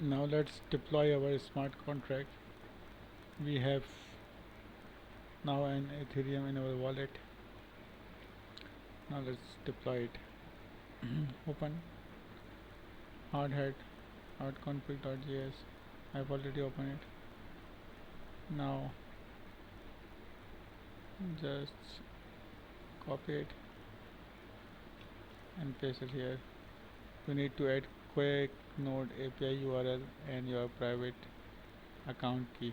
Now let's deploy our smart contract. We have now an Ethereum in our wallet. Now let's deploy it. Open hardhat hardconfig.js. I've already opened it. Now just copy it and paste it here. You need to add quick node API URL and your private account key.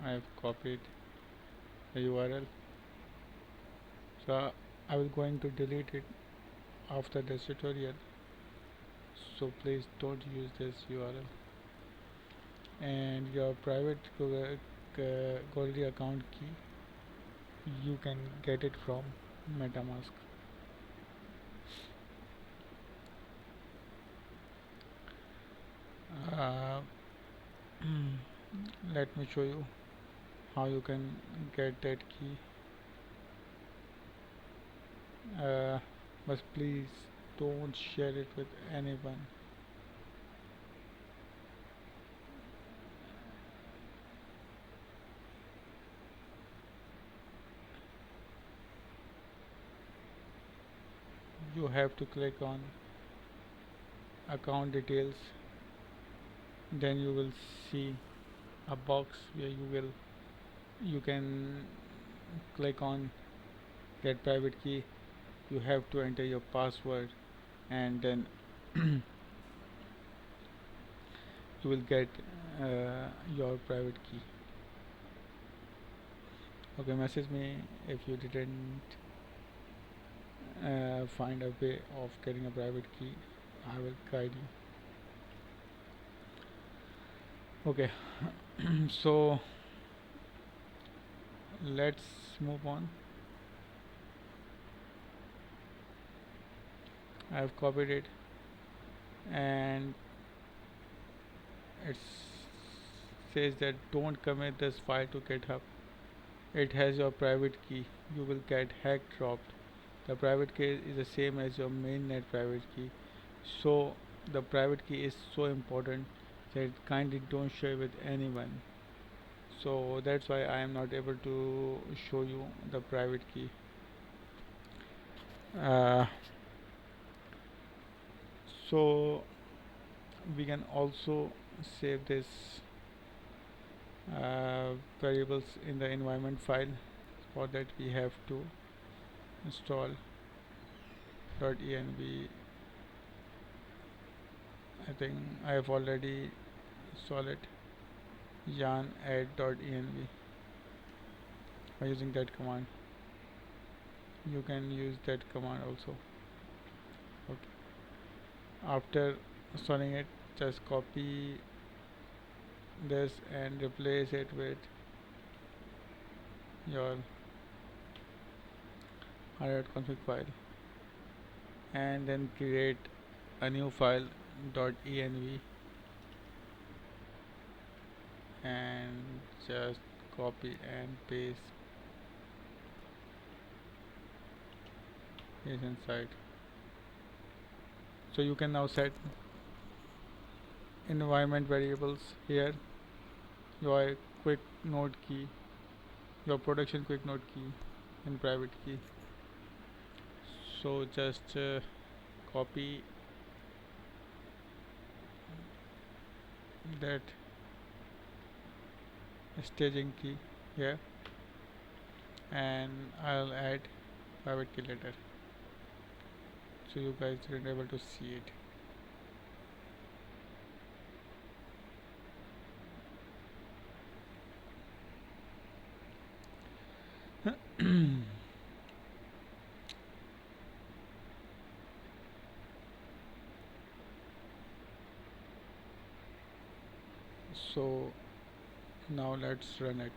I have copied the URL, so I will going to delete it after this tutorial, so please don't use this URL. And your private Goldie account key, you can get it from MetaMask. uh, Let me show you how you can get that key. But please don't share it with anyone. You have to click on account details, then you will see a box where you can click on get private key. You have to enter your password, and then you will get your private key. Okay, message me if you didn't find a way of getting a private key. I will guide you. Okay. So let's move on. I have copied it, and it says that don't commit this file to GitHub. It has your private key. You will get hack dropped. The private key is the same as your mainnet private key. So the private key is so important that kindly don't share with anyone. So that's why I am not able to show you the private key. Uh, so we can also save this variables in the environment file. For that we have to install .env. I think I have already installed it. Yarn add.env. by using that command. You can use that command also. Okay. After installing it, just copy this and replace it with your config file, and then create a new file .env and just copy and paste it inside. So you can now set environment variables here, your quick node key, your production quick node key, and private key. So just copy that staging key here, and I'll add private key later, so you guys didn't able to see it. So now let's run it.